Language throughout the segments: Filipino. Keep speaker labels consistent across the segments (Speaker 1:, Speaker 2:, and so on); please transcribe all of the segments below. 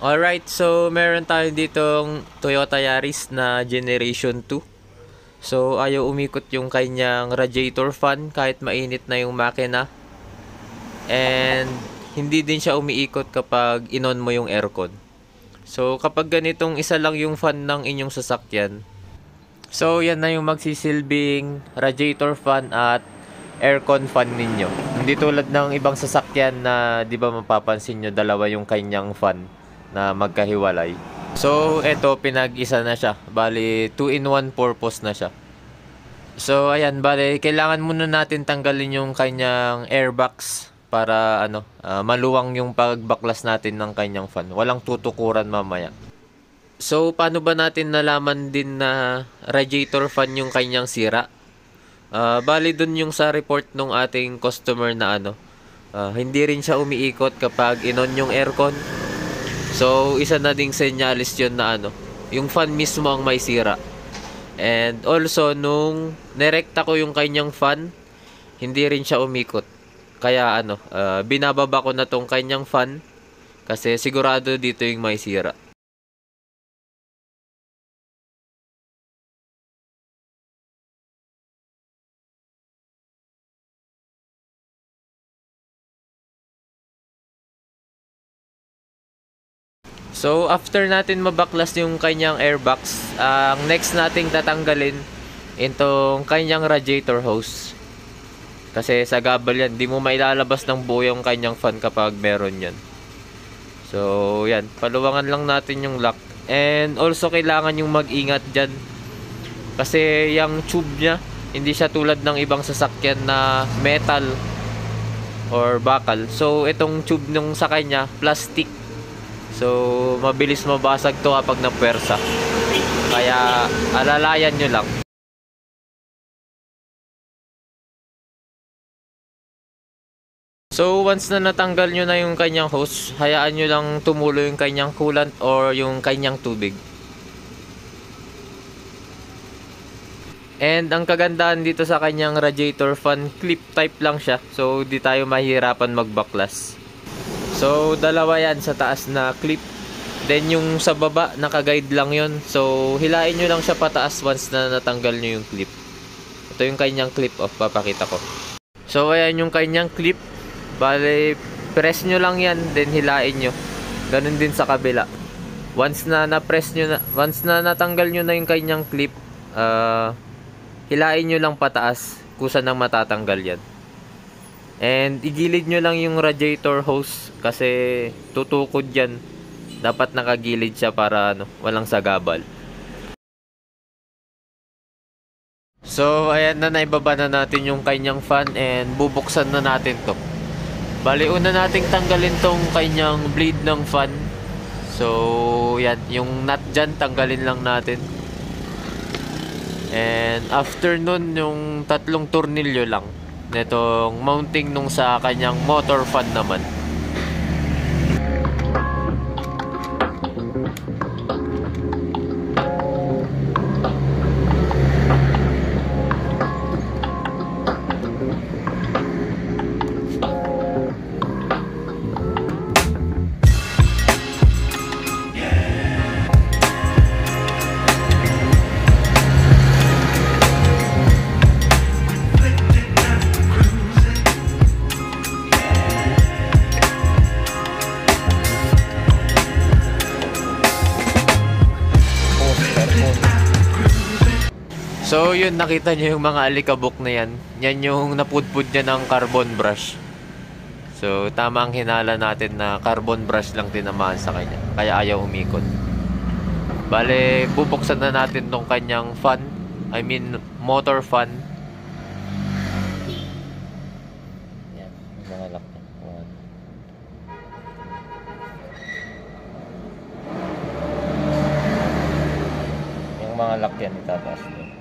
Speaker 1: Alright, so meron tayo ditong Toyota Yaris na Generation 2. So ayaw umikot yung kanyang radiator fan kahit mainit na yung makina. And hindi din siya umiikot kapag inon mo yung aircon. So kapag ganitong isa lang yung fan ng inyong sasakyan, so yan na yung magsisilbing radiator fan at aircon fan ninyo. Hindi tulad ng ibang sasakyan na di ba mapapansin nyo dalawa yung kanyang fan na magkahiwalay. So eto pinag-isa na siya. Bali 2-in-1 purpose na siya. So ayan, bali kailangan muna natin tanggalin yung kanyang airbox para maluwang yung pagbaklas natin ng kanyang fan. Walang tutukuran mamaya. So paano ba natin nalaman din na radiator fan yung kanyang sira? Bali dun yung sa report ng ating customer na hindi rin siya umiikot kapag inon yung aircon. So isa na ding senyalis yun na yung fan mismo ang may sira. And also nung nerekta ko yung kanyang fan, hindi rin siya umikot. Kaya binababa ko na tong kanyang fan kasi sigurado dito yung may sira. So after natin mabaklas yung kanyang airbox, ang next nating tatanggalin itong kanyang radiator hose. Kasi sa gabal yan, di mo mailalabas ng buo yung kanyang fan kapag meron yan. So yan, paluwangan lang natin yung lock. And also kailangan yung mag-ingat dyan. Kasi yung tube niya, hindi siya tulad ng ibang sasakyan na metal or bakal. So itong tube nung sa kanya, plastic. So mabilis mabasag to kapag napuwersa. Kaya alalayan nyo lang. So once na natanggal nyo na yung kanyang hose, hayaan nyo lang tumulo yung kanyang coolant or yung kanyang tubig. And ang kagandahan dito sa kanyang radiator fan, clip type lang siya. So di tayo mahirapan magbaklas. So dalawa yan sa taas na clip. Then yung sa baba, naka-guide lang yun. So hilain nyo lang siya pataas once na natanggal nyo yung clip. Ito yung kanyang clip, papakita ko. So ayan yung kanyang clip. Bale, press nyo lang yan, then hilain nyo. Ganun din sa kabila. Once na natanggal nyo na yung kanyang clip, hilain nyo lang pataas, kusa nang matatanggal yan. And igilid nyo lang yung radiator hose kasi tutukod yan. Dapat nakagilid siya para walang sagabal. So ayan na, naibaba na natin yung kanyang fan and bubuksan na natin to. Bali una nating tanggalin tong kanyang blade ng fan. So yan, yung nut dyan tanggalin lang natin. And after nun, yung tatlong tornilyo lang netong mounting nung sa kanyang motor fan naman. So yun, nakita nyo yung mga alikabok na yan. Yan yung napudpud niya ng carbon brush. So tama ang hinala natin na carbon brush lang tinamaan sa kanya. Kaya ayaw umikot. Bale, bubuksan na natin tong kanyang fan. I mean, motor fan. Yan, yung mga lock niya. Yung mga lock yan, itataas nyo.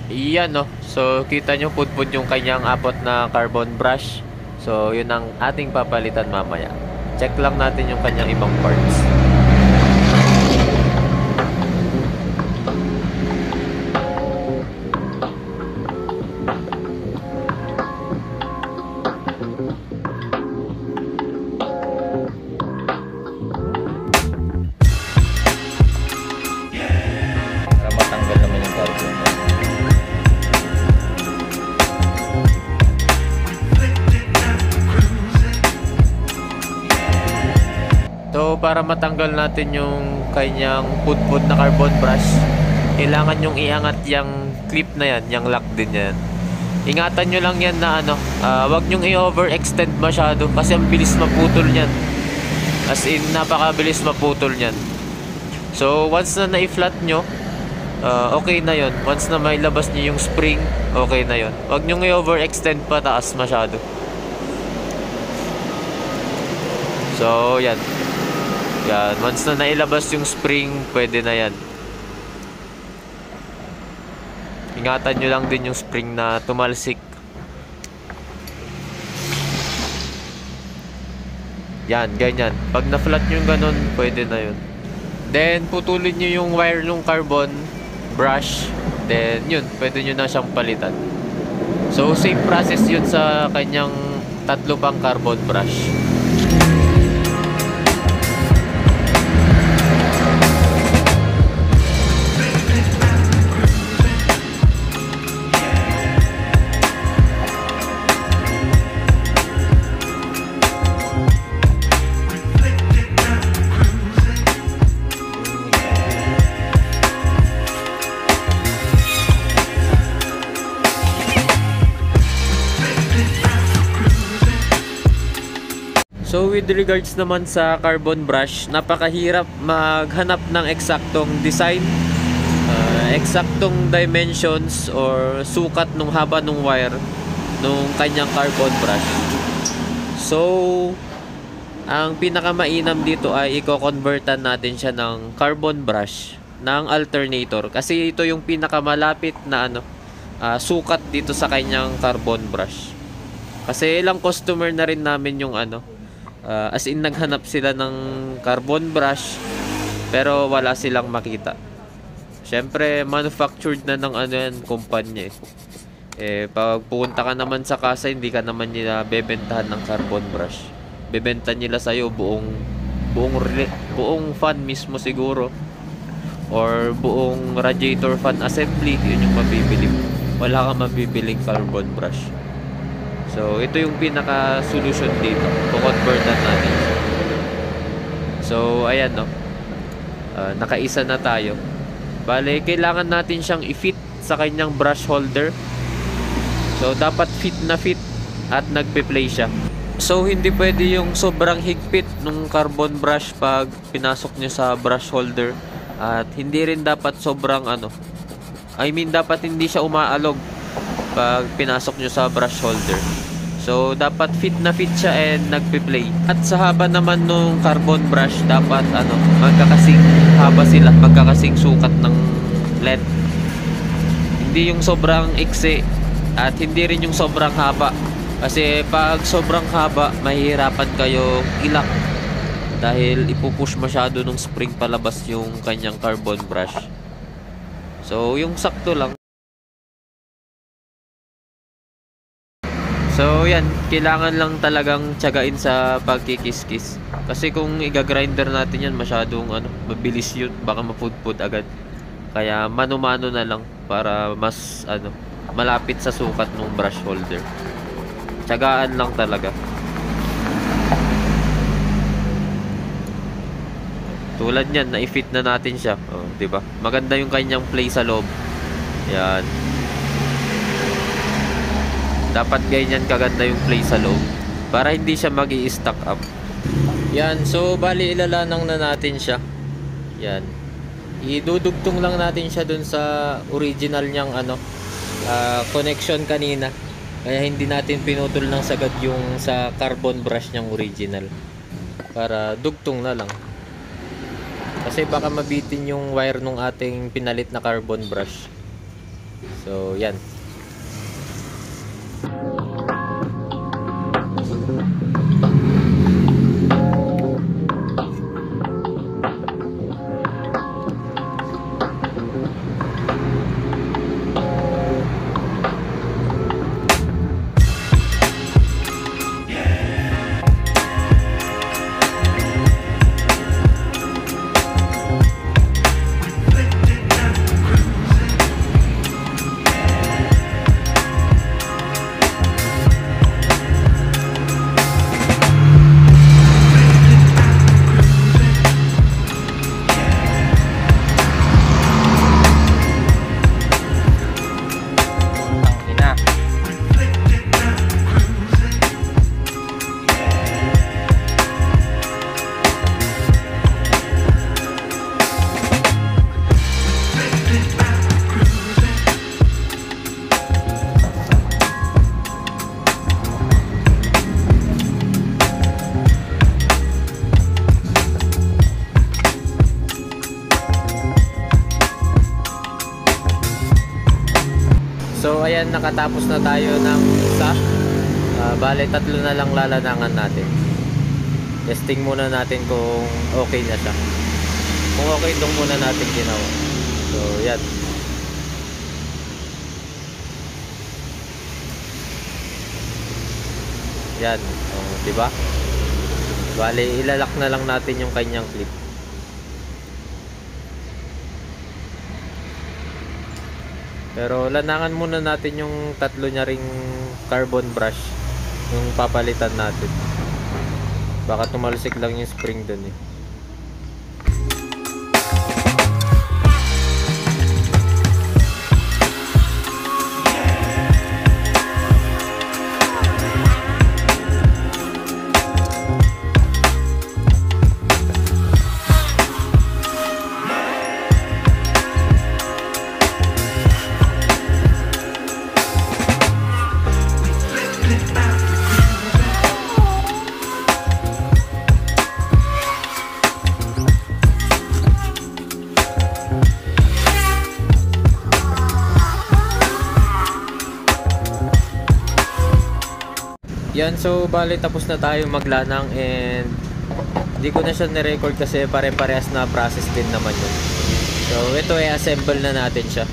Speaker 1: Iyan no. So kita nyo pudpud yung kanyang apot na carbon brush. So yun ang ating papalitan mamaya. Check lang natin yung kanyang ibang parts. Para matanggal naman yung carbon. So para matanggal natin yung kanyang pudpud na carbon brush, kailangan yung iangat yung clip na yan, yung lock din yan. Ingatan nyo lang yan na ano, wag nyong i-overextend masyado kasi ang bilis maputol nyan. As in, napakabilis maputol nyan. So once na na-flat nyo, okay na yon. Once na may labas nyo yung spring, okay na yon. Wag nyong i-overextend pa taas masyado. So yan. Yan, once na nailabas yung spring, pwede na yan. Ingatan nyo lang din yung spring na tumalsik. Yan, ganyan. Pag na-flat nyo yung ganun, pwede na yun. Then, putulin nyo yung wire ng carbon brush. Then, yun, pwede nyo na siyang palitan. So, same process yun sa kanyang tatlo pang carbon brush. So with regards naman sa carbon brush, napakahirap maghanap ng eksaktong design, eksaktong dimensions or sukat ng haba ng wire nung kanyang carbon brush. So ang pinakamainam dito ay i-convertan natin siya ng carbon brush ng alternator kasi ito yung pinakamalapit na sukat dito sa kanyang carbon brush. Kasi ilang customer na rin namin yung as in naghanap sila ng carbon brush pero wala silang makita. Syempre manufactured na ng yan kumpanya pag pupunta ka naman sa kasa, hindi ka naman nila bebentahan ng carbon brush. Bebenta nila sa'yo buong fan mismo siguro or buong radiator fan assembly. Yun yung mabibili mo. Wala kang mabibiling carbon brush. So, ito yung pinaka-solution dito. Kukonvertan natin. So, ayan no. Nakaisa na tayo. Bale, kailangan natin siyang i-fit sa kanyang brush holder. So, dapat fit na fit at nagpe-play siya. So, hindi pwede yung sobrang higpit ng carbon brush pag pinasok nyo sa brush holder. At hindi rin dapat sobrang dapat hindi siya umaalog pag pinasok nyo sa brush holder. So dapat fit na fit siya and nagpe-play. At sa haba naman nung carbon brush, dapat magkakasing haba sila, magkakasing sukat ng length. Hindi yung sobrang iksi at hindi rin yung sobrang haba. Kasi pag sobrang haba, mahihirapan kayo ilak dahil ipupush masyado ng spring palabas yung kanyang carbon brush. So yung sakto lang. So yan, kailangan lang talagang tiyagain sa pagkikis-kis. Kasi kung iga-grinder natin yan, masyadong mabilis yun, baka mapudpud agad. Kaya mano-mano na lang para mas malapit sa sukat ng brush holder. Tiyagaan lang talaga. Tulad niyan, na-fit na natin siya. Oh, 'di ba? Maganda yung kanyang play sa loob. Yan. Dapat ganyan kaganda yung play sa loob para hindi siya magi-stack up. Yan, so bali ilalanang na natin siya. Yan. Idudugtong lang natin siya dun sa original niyang connection kanina. Kaya hindi natin pinutol ng sagad yung sa carbon brush niyang original. Para dugtong na lang. Kasi baka mabitin yung wire nung ating pinalit na carbon brush. So, yan. So ayan, nakatapos na tayo ng isa. Bale, 3 na lang lalanangan natin. Testing muna natin kung okay na siya. Kung okay, doon muna natin ginawa. So yan. Yan, di ba? Bale, ilalak na lang natin yung kanyang clip. Pero lanangan muna natin yung 3 nya ring carbon brush, yung papalitan natin. Baka tumalsik lang yung spring dun eh. Yan, so bali tapos na tayo maglanang and hindi ko na siya ni-record kasi pare-parehas na process din naman yun. So ito ay assemble na natin siya.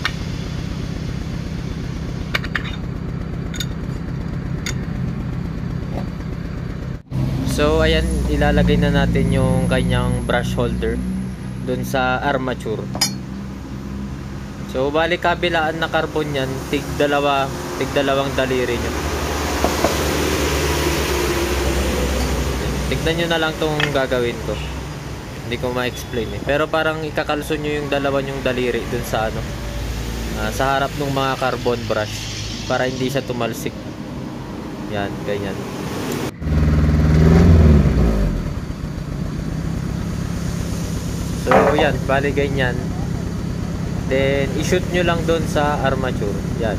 Speaker 1: So ayan, ilalagay na natin yung kanyang brush holder dun sa armature. So bali kabilaan na carbon yan, tig dalawang daliri nyo. Tignan nyo na lang tong gagawin ko. Hindi ko ma-explain eh. Pero parang ikakalso nyo yung dalawa nyong daliri dun sa ano, sa harap ng mga carbon brush para hindi siya tumalsik. Yan, ganyan. So yan, bali ganyan. Then i-shoot nyo lang dun sa armature. Yan.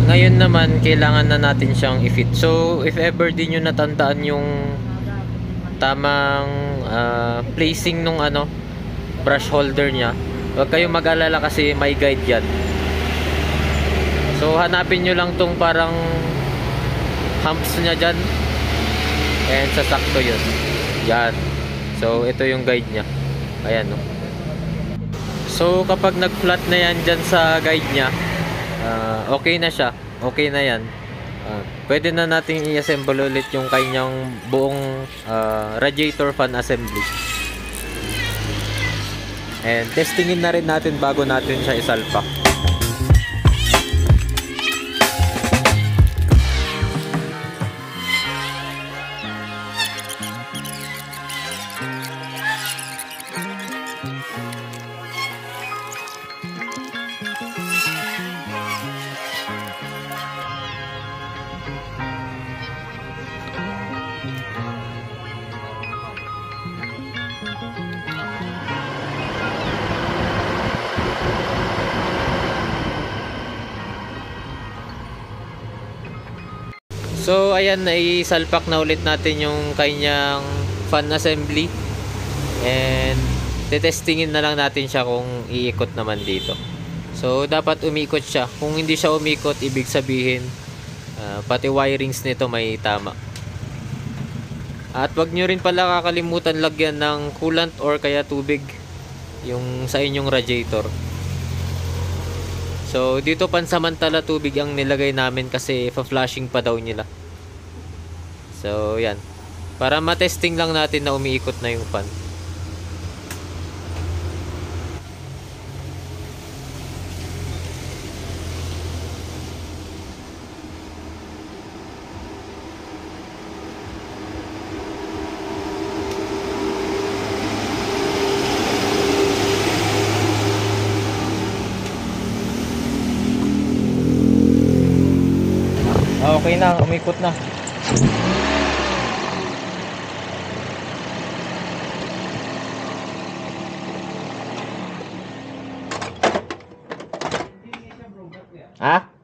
Speaker 1: Ngayon naman, kailangan na natin siyang i-fit. So, if ever din nyo natandaan yung tamang placing nung ano, brush holder nya, huwag kayong mag-alala kasi may guide yan. So, hanapin nyo lang tong parang humps nya dyan. And sasakto yun. Yan. So, ito yung guide nya. Ayan, no. So, kapag nag-flat na yan dyan sa guide nya, okay na siya. Okay na yan. Pwede na natin i-assemble ulit yung kanyang buong radiator fan assembly. And testingin na rin natin bago natin siya isalpak. So ayan, naisalpak na ulit natin yung kanyang fan assembly. And tetestingin na lang natin siya kung iikot naman dito. So dapat umikot siya. Kung hindi siya umikot, ibig sabihin pati wirings nito may tama. At wag nyo rin pala kakalimutan lagyan ng coolant or kaya tubig yung sa inyong radiator. So dito pansamantala tubig ang nilagay namin kasi fa-flashing pa daw nila. So yan, para matesting lang natin na umiikot na yung fan. Okay na, umikot na. Ha?